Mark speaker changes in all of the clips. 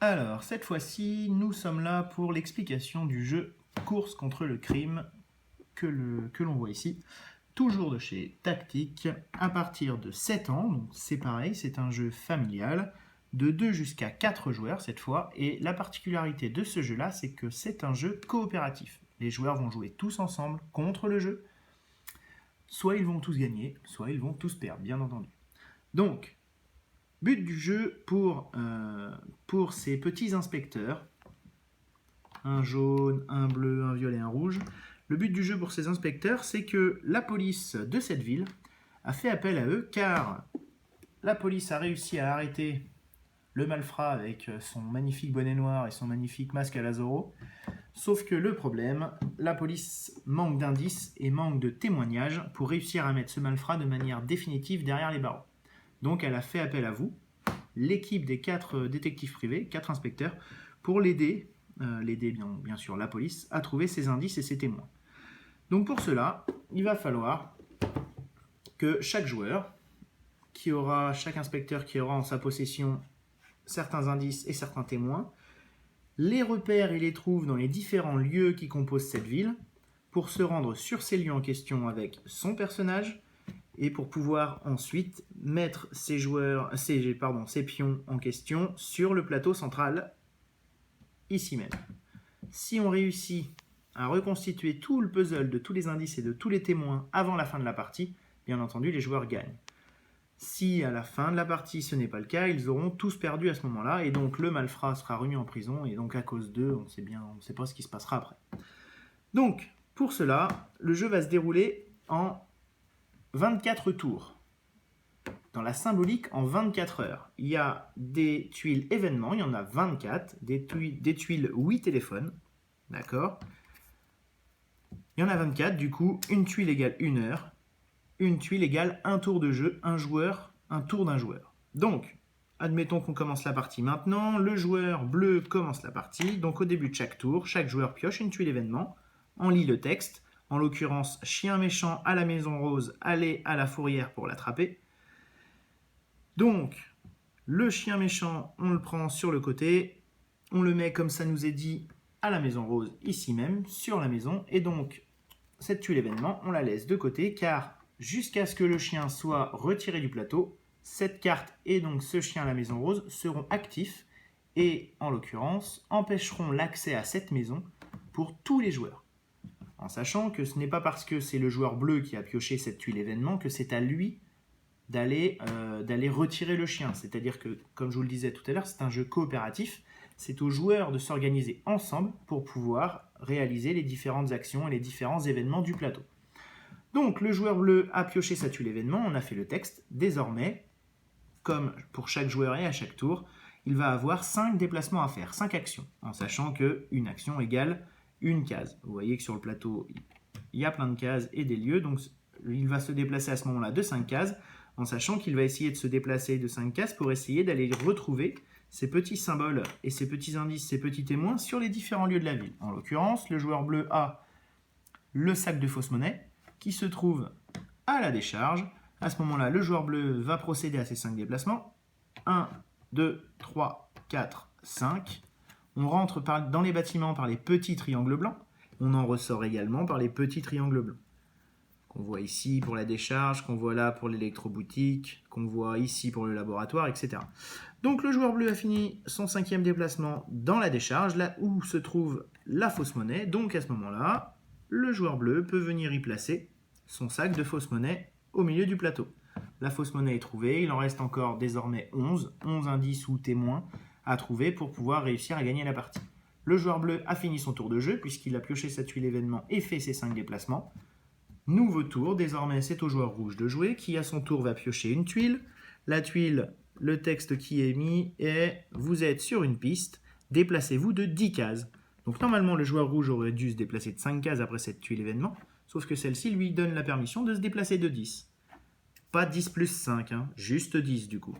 Speaker 1: Alors, cette fois-ci, nous sommes là pour l'explication du jeu Course contre le crime que l'on voit ici. Toujours de chez Tactique, à partir de 7 ans, donc c'est pareil, c'est un jeu familial, de 2 jusqu'à 4 joueurs cette fois, et la particularité de ce jeu-là, c'est que c'est un jeu coopératif. Les joueurs vont jouer tous ensemble contre le jeu, soit ils vont tous gagner, soit ils vont tous perdre, bien entendu. Donc, but du jeu pour ces petits inspecteurs, un jaune, un bleu, un violet, un rouge. Le but du jeu pour ces inspecteurs, c'est que la police de cette ville a fait appel à eux, car la police a réussi à arrêter le malfrat avec son magnifique bonnet noir et son magnifique masque à la Zorro. Sauf que le problème, la police manque d'indices et manque de témoignages pour réussir à mettre ce malfrat de manière définitive derrière les barreaux. Donc elle a fait appel à vous, l'équipe des 4 détectives privés, 4 inspecteurs, pour l'aider bien sûr la police, à trouver ses indices et ses témoins. Donc pour cela, il va falloir que chaque joueur, chaque inspecteur qui aura en sa possession certains indices et certains témoins, les repère et les trouve dans les différents lieux qui composent cette ville, pour se rendre sur ces lieux en question avec son personnage, et pour pouvoir ensuite mettre ces pions en question sur le plateau central, ici même. Si on réussit à reconstituer tout le puzzle de tous les indices et de tous les témoins avant la fin de la partie, bien entendu, les joueurs gagnent. Si à la fin de la partie ce n'est pas le cas, ils auront tous perdu à ce moment-là, et donc le malfrat sera remis en prison, et donc à cause d'eux, on ne sait pas ce qui se passera après. Donc, pour cela, le jeu va se dérouler en 24 tours. Dans la symbolique, en 24 heures. Il y a des tuiles événements, il y en a 24, des tuiles 8 téléphones, d'accord. Il y en a 24, du coup, une tuile égale 1 heure, une tuile égale un tour de jeu, un tour d'un joueur. Donc, admettons qu'on commence la partie maintenant, le joueur bleu commence la partie, donc au début de chaque tour, chaque joueur pioche une tuile événement, en lit le texte, en l'occurrence, chien méchant à la maison rose, allez à la fourrière pour l'attraper. Donc, le chien méchant, on le prend sur le côté, on le met comme ça nous est dit à la maison rose, ici même, sur la maison, et donc cette tuile événement, on la laisse de côté, car jusqu'à ce que le chien soit retiré du plateau, cette carte et donc ce chien à la maison rose seront actifs, et en l'occurrence, empêcheront l'accès à cette maison pour tous les joueurs. En sachant que ce n'est pas parce que c'est le joueur bleu qui a pioché cette tuile événement que c'est à lui d'aller retirer le chien. C'est-à-dire que, comme je vous le disais tout à l'heure, c'est un jeu coopératif. C'est aux joueurs de s'organiser ensemble pour pouvoir réaliser les différentes actions et les différents événements du plateau. Donc, le joueur bleu a pioché sa tuile événement, on a fait le texte. Désormais, comme pour chaque joueur et à chaque tour, il va avoir 5 déplacements à faire, 5 actions, en sachant qu'une action égale une case. Vous voyez que sur le plateau, il y a plein de cases et des lieux, donc il va se déplacer à ce moment-là de 5 cases, en sachant qu'il va essayer de se déplacer de 5 cases pour essayer d'aller retrouver ces petits symboles et ces petits indices, ces petits témoins sur les différents lieux de la ville. En l'occurrence, le joueur bleu a le sac de fausse monnaie qui se trouve à la décharge. À ce moment-là, le joueur bleu va procéder à ces 5 déplacements. 1, 2, 3, 4, 5. On rentre dans les bâtiments par les petits triangles blancs. On en ressort également par les petits triangles blancs. Qu'on voit ici pour la décharge, qu'on voit là pour l'électroboutique, qu'on voit ici pour le laboratoire, etc. Donc le joueur bleu a fini son 5e déplacement dans la décharge, là où se trouve la fausse monnaie. Donc à ce moment-là, le joueur bleu peut venir y placer son sac de fausse monnaie au milieu du plateau. La fausse monnaie est trouvée, il en reste encore désormais 11 indices ou témoins à trouver pour pouvoir réussir à gagner la partie. Le joueur bleu a fini son tour de jeu puisqu'il a pioché sa tuile événement et fait ses 5 déplacements. Nouveau tour, désormais c'est au joueur rouge de jouer qui à son tour va piocher une tuile. La tuile, le texte qui est mis est « Vous êtes sur une piste, déplacez-vous de 10 cases ». Donc normalement le joueur rouge aurait dû se déplacer de 5 cases après cette tuile événement, sauf que celle-ci lui donne la permission de se déplacer de 10. Pas 10 plus 5, juste 10 du coup.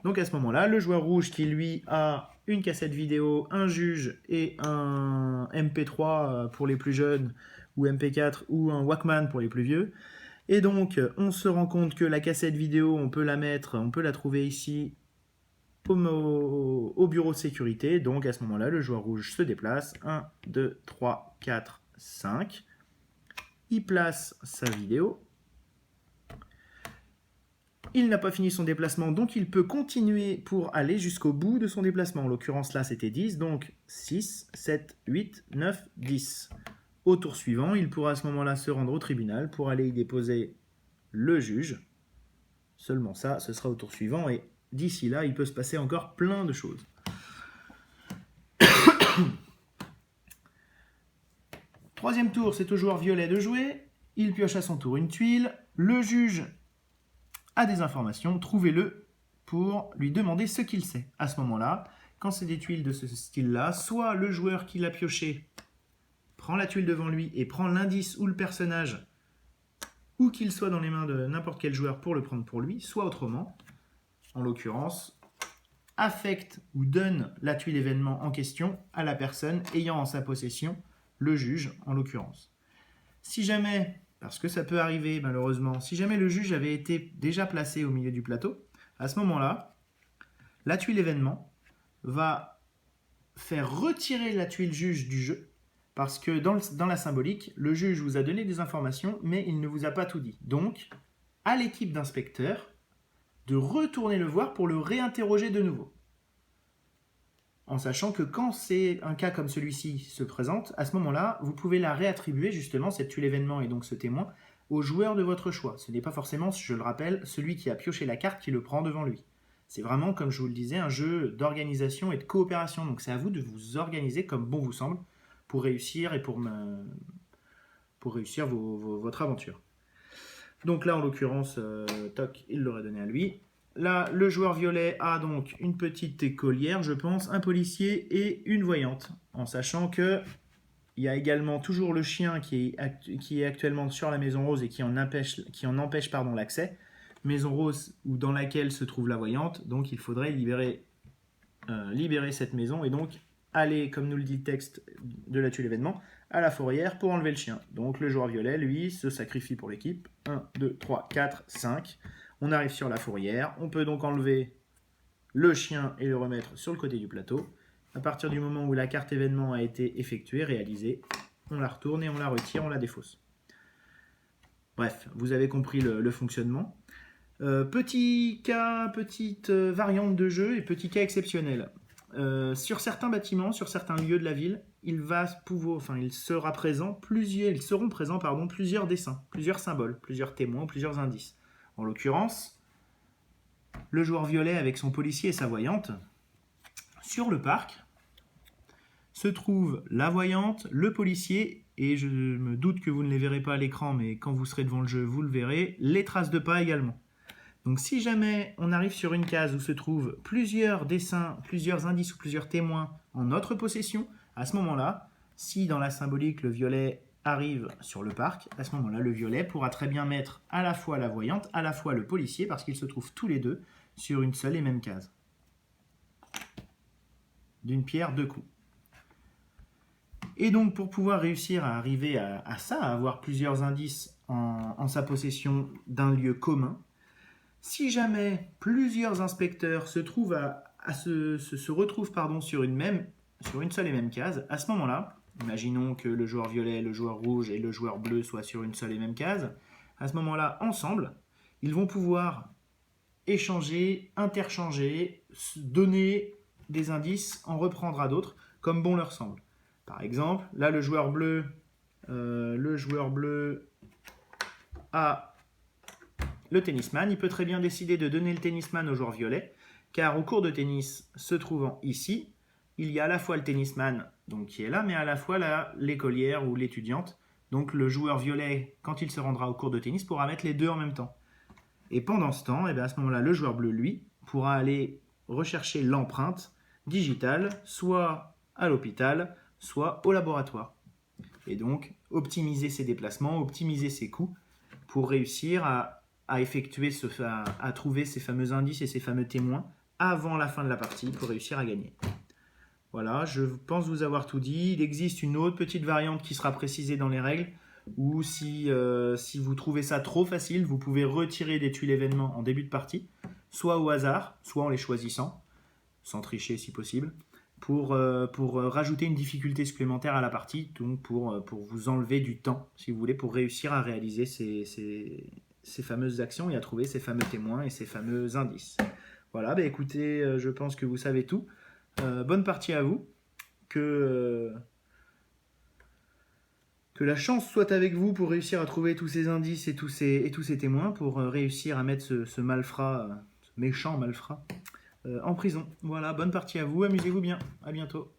Speaker 1: Donc à ce moment-là, le joueur rouge qui lui a une cassette vidéo, un juge et un MP3 pour les plus jeunes, ou MP4 ou un Walkman pour les plus vieux. Et donc on se rend compte que la cassette vidéo, on peut la trouver ici au bureau de sécurité. Donc à ce moment-là, le joueur rouge se déplace. 1, 2, 3, 4, 5. Il place sa vidéo. Il n'a pas fini son déplacement, donc il peut continuer pour aller jusqu'au bout de son déplacement. En l'occurrence, là, c'était 10, donc 6, 7, 8, 9, 10. Au tour suivant, il pourra à ce moment-là se rendre au tribunal pour aller y déposer le juge. Seulement ça, ce sera au tour suivant, et d'ici là, il peut se passer encore plein de choses. Troisième tour, c'est au joueur violet de jouer. Il pioche à son tour une tuile. Le juge a des informations, trouvez-le pour lui demander ce qu'il sait. À ce moment-là, quand c'est des tuiles de ce style-là, soit le joueur qui l'a pioché prend la tuile devant lui et prend l'indice ou le personnage, ou qu'il soit dans les mains de n'importe quel joueur pour le prendre pour lui, soit autrement, en l'occurrence, affecte ou donne la tuile événement en question à la personne ayant en sa possession le juge, en l'occurrence. Si jamais, parce que ça peut arriver malheureusement, si jamais le juge avait été déjà placé au milieu du plateau, à ce moment-là, la tuile événement va faire retirer la tuile juge du jeu, parce que dans la symbolique, le juge vous a donné des informations, mais il ne vous a pas tout dit. Donc, à l'équipe d'inspecteurs de retourner le voir pour le réinterroger de nouveau. En sachant que quand c'est un cas comme celui-ci se présente, à ce moment-là, vous pouvez la réattribuer justement, cette tuile événement et donc ce témoin, au joueur de votre choix. Ce n'est pas forcément, je le rappelle, celui qui a pioché la carte qui le prend devant lui. C'est vraiment, comme je vous le disais, un jeu d'organisation et de coopération. Donc c'est à vous de vous organiser comme bon vous semble pour réussir et pour réussir votre aventure. Donc là, en l'occurrence, toc, il l'aurait donné à lui. Là, le joueur violet a donc une petite écolière, je pense, un policier et une voyante. En sachant que il y a également toujours le chien qui est actuellement sur la maison rose et qui en empêche l'accès. Maison rose ou dans laquelle se trouve la voyante. Donc il faudrait libérer cette maison et donc aller, comme nous le dit le texte de la tuile événement, à la fourrière pour enlever le chien. Donc le joueur violet, lui, se sacrifie pour l'équipe. 1, 2, 3, 4, 5. On arrive sur la fourrière. On peut donc enlever le chien et le remettre sur le côté du plateau. À partir du moment où la carte événement a été effectuée, réalisée, on la retourne et on la retire, on la défausse. Bref, vous avez compris le fonctionnement. Petit cas, petite variante de jeu et petit cas exceptionnel. Sur certains bâtiments, sur certains lieux de la ville, il seront présents plusieurs dessins, plusieurs symboles, plusieurs témoins, plusieurs indices. En l'occurrence, le joueur violet avec son policier et sa voyante. Sur le parc se trouve la voyante, le policier, et je me doute que vous ne les verrez pas à l'écran, mais quand vous serez devant le jeu, vous le verrez, les traces de pas également. Donc si jamais on arrive sur une case où se trouvent plusieurs dessins, plusieurs indices ou plusieurs témoins en notre possession, à ce moment-là, si dans la symbolique le violet arrive sur le parc, à ce moment-là, le violet pourra très bien mettre à la fois la voyante, à la fois le policier, parce qu'ils se trouvent tous les deux sur une seule et même case. D'une pierre, deux coups. Et donc, pour pouvoir réussir à arriver à ça, à avoir plusieurs indices en sa possession d'un lieu commun, si jamais plusieurs inspecteurs se retrouvent sur une seule et même case, à ce moment-là, imaginons que le joueur violet, le joueur rouge et le joueur bleu soient sur une seule et même case, à ce moment-là, ensemble, ils vont pouvoir échanger, interchanger, donner des indices, en reprendre à d'autres, comme bon leur semble. Par exemple, là, le joueur bleu a le tennisman. Il peut très bien décider de donner le tennisman au joueur violet, car au cours de tennis se trouvant ici, il y a à la fois le tennisman donc, qui est là, mais à la fois l'écolière ou l'étudiante. Donc le joueur violet, quand il se rendra au cours de tennis, pourra mettre les deux en même temps. Et pendant ce temps, à ce moment-là, le joueur bleu, lui, pourra aller rechercher l'empreinte digitale, soit à l'hôpital, soit au laboratoire. Et donc, optimiser ses déplacements, optimiser ses coûts pour réussir à trouver ces fameux indices et ces fameux témoins avant la fin de la partie pour réussir à gagner. Voilà, je pense vous avoir tout dit. Il existe une autre petite variante qui sera précisée dans les règles, ou si vous trouvez ça trop facile, vous pouvez retirer des tuiles événements en début de partie, soit au hasard, soit en les choisissant. sans tricher si possible, pour rajouter une difficulté supplémentaire à la partie, donc pour vous enlever du temps, si vous voulez, pour réussir à réaliser ces fameuses actions et à trouver ces fameux témoins et ces fameux indices. Voilà, bah écoutez, je pense que vous savez tout. Bonne partie à vous. Que la chance soit avec vous pour réussir à trouver tous ces indices et tous ces témoins, pour réussir à mettre ce malfrat, ce méchant malfrat, en prison. Voilà, bonne partie à vous, amusez-vous bien, à bientôt.